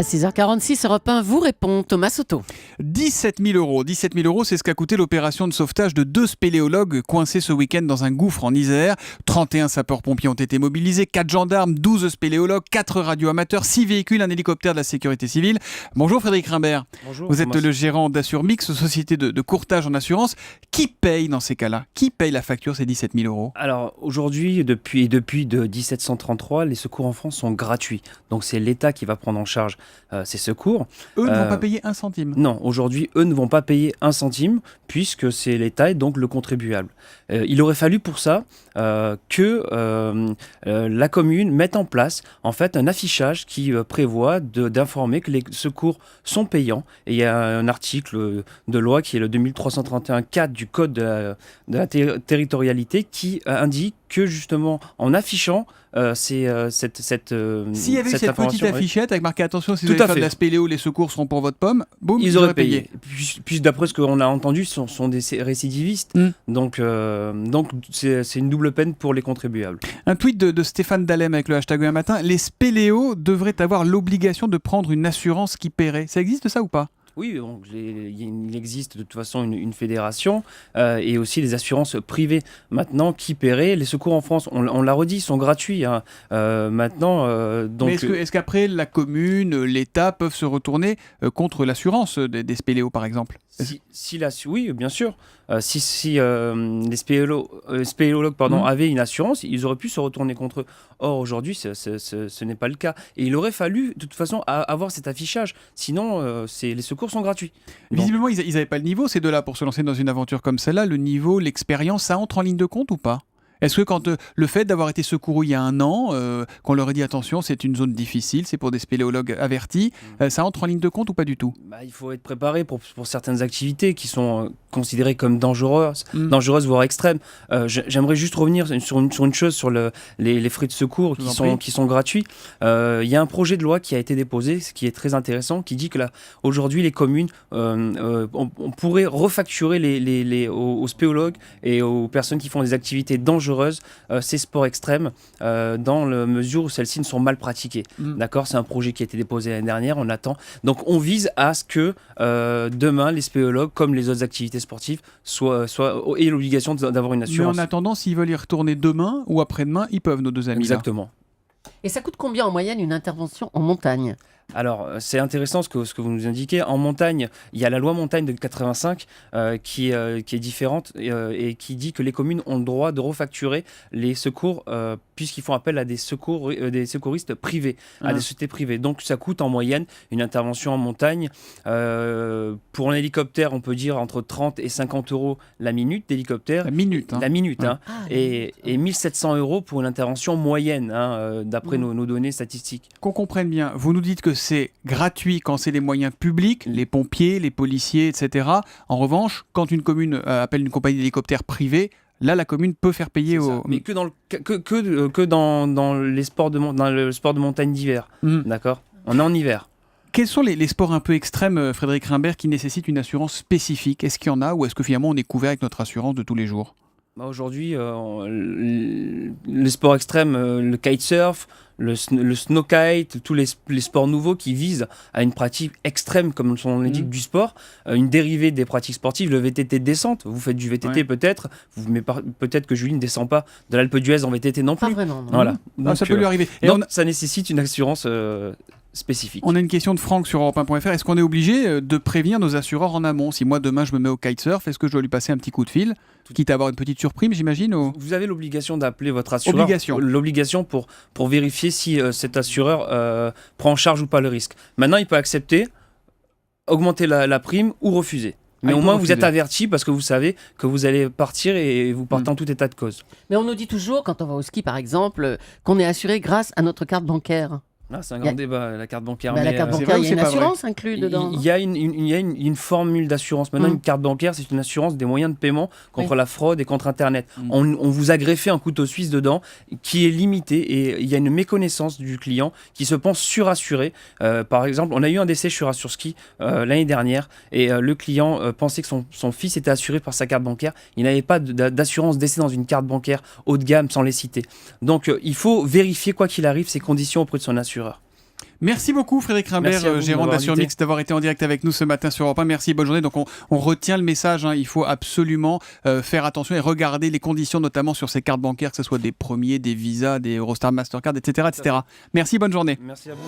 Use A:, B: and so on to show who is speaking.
A: À 6h46, Europe 1 vous répond, Thomas Soto.
B: 17 000 euros. 17 000 euros, c'est ce qu'a coûté l'opération de sauvetage de 2 spéléologues coincés ce week-end dans un gouffre en Isère. 31 sapeurs-pompiers ont été mobilisés, 4 gendarmes, 12 spéléologues, 4 radioamateurs, 6 véhicules, un hélicoptère de la sécurité civile. Bonjour Frédéric Rimbert.
C: Bonjour.
B: Vous êtes
C: Thomas.
B: le gérant d'Assurmix, société de courtage en assurance. Qui paye dans ces cas-là? Qui paye la facture, ces 17 000 euros?
C: Alors aujourd'hui, depuis de 1733, les secours en France sont gratuits. Donc c'est l'État qui va prendre en charge ces secours.
B: Eux ne vont pas payer un centime.
C: Non, aujourd'hui, eux ne vont pas payer un centime puisque c'est l'État et donc le contribuable. Il aurait fallu pour ça que la commune mette en place en fait un affichage qui prévoit d'informer que les secours sont payants. Et il y a un article de loi qui est le 2331-4 du Code de la territorialité qui indique que justement en affichant
B: S'il y avait cette petite
C: information,
B: affichette avec marqué attention, si
C: Tout
B: vous allez
C: à
B: faire de
C: fait.
B: la spéléo, les secours seront pour votre pomme, boum,
C: ils auraient payé. Puis d'après ce qu'on a entendu, ce sont des récidivistes. Donc c'est une double peine pour les contribuables.
B: Un tweet de Stéphane Dalem avec le hashtag un matin. Les spéléos devraient avoir l'obligation de prendre une assurance qui paierait. Ça existe ça ou pas?
C: Oui, donc, il existe de toute façon une fédération et aussi des assurances privées maintenant qui paieraient. Les secours en France, on l'a redit, sont gratuits. Hein. Maintenant, donc,
B: mais est-ce qu'après la commune, l'État peuvent se retourner contre l'assurance des spéléos par exemple?
C: Oui, bien sûr. Si les spéléologues avaient une assurance, ils auraient pu se retourner contre eux. Or, aujourd'hui, ce n'est pas le cas. Et il aurait fallu, de toute façon, avoir cet affichage. Sinon, les secours sont gratuits.
B: Visiblement, ils n'avaient pas le niveau, ces deux-là, pour se lancer dans une aventure comme celle-là. Le niveau, l'expérience, ça entre en ligne de compte ou pas? Est-ce que quand le fait d'avoir été secouru il y a un an, qu'on leur ait dit attention, c'est une zone difficile, c'est pour des spéléologues avertis, ça entre en ligne de compte ou pas du tout?
C: Il faut être préparé pour certaines activités qui sont considérées comme dangereuses voire extrêmes. J'aimerais juste revenir sur une chose, sur les frais de secours qui sont gratuits. Il y a un projet de loi qui a été déposé, ce qui est très intéressant, qui dit que aujourd'hui les communes, on pourrait refacturer aux spéléologues et aux personnes qui font des activités dangereuses ces sports extrêmes dans la mesure où celles-ci ne sont mal pratiquées. D'accord, c'est un projet qui a été déposé l'année dernière, on attend. Donc on vise à ce que demain les spéléologues, comme les autres activités sportives, aient l'obligation d'avoir une assurance.
B: Mais en attendant, s'ils veulent y retourner demain ou après-demain, ils peuvent, nos deux amis.
C: Exactement.
A: Et ça coûte combien en moyenne une intervention en montagne ?
C: Alors, c'est intéressant ce que vous nous indiquez. En montagne, il y a la loi montagne de 85 qui est différente et qui dit que les communes ont le droit de refacturer les secours puisqu'ils font appel à des secouristes privés, à des sociétés privées. Donc, ça coûte en moyenne une intervention en montagne. Pour un hélicoptère, on peut dire entre 30 et 50 euros la minute d'hélicoptère.
B: La minute.
C: La minute, hein. Et 1 700 euros pour une intervention moyenne, d'après nos données statistiques.
B: Qu'on comprenne bien, vous nous dites que c'est gratuit quand c'est des moyens publics, les pompiers, les policiers, etc. En revanche, quand une commune appelle une compagnie d'hélicoptères privée, là, la commune peut faire payer
C: Mais que dans le sport de montagne d'hiver. D'accord ? On est en hiver.
B: Quels sont les sports un peu extrêmes, Frédéric Rimbert, qui nécessitent une assurance spécifique? Est-ce qu'il y en a ou est-ce que finalement on est couvert avec notre assurance de tous les jours?
C: Aujourd'hui, les sports extrêmes, le kitesurf, le snowkite, tous les sports nouveaux qui visent à une pratique extrême, comme son nom l'indique, du sport, une dérivée des pratiques sportives, le VTT de descente. Vous faites du VTT peut-être, mais peut-être que Julie ne descend pas de l'Alpe d'Huez en VTT non plus.
A: Pas vraiment, non.
C: Voilà. Donc,
B: ça peut lui arriver. Et
C: donc ça nécessite une assurance spécifique.
B: On a une question de Franck sur Europe1.fr. Est-ce qu'on est obligé de prévenir nos assureurs en amont? Si moi demain je me mets au kitesurf, est-ce que je dois lui passer un petit coup de fil, quitte à avoir une petite surprime, j'imagine
C: Vous avez l'obligation d'appeler votre assureur. L'obligation pour vérifier si cet assureur prend en charge ou pas le risque. Maintenant, il peut accepter, augmenter la prime ou refuser. Mais au moins, vous êtes averti parce que vous savez que vous allez partir et vous partez en tout état de cause.
A: Mais on nous dit toujours, quand on va au ski par exemple, qu'on est assuré grâce à notre carte bancaire.
C: C'est un grand débat, la carte bancaire.
A: La carte bancaire, il y a une assurance inclue dedans.
C: Il y a une formule d'assurance. Maintenant, une carte bancaire, c'est une assurance des moyens de paiement contre la fraude et contre Internet. On vous a greffé un couteau suisse dedans qui est limité et il y a une méconnaissance du client qui se pense surassuré. Par exemple, on a eu un décès chez Assurski l'année dernière et le client pensait que son fils était assuré par sa carte bancaire. Il n'avait pas d'assurance décès dans une carte bancaire haut de gamme sans les citer. Donc, il faut vérifier, quoi qu'il arrive, ses conditions auprès de son assureur.
B: Merci beaucoup Frédéric Rimbert, gérant d'Assurmix, d'avoir été en direct avec nous ce matin sur Europe 1. Merci, bonne journée. Donc on retient le message, il faut absolument faire attention et regarder les conditions, notamment sur ces cartes bancaires, que ce soit des premiers, des Visa, des Eurostar, Mastercard, etc. Merci, bonne journée.
C: Merci à vous.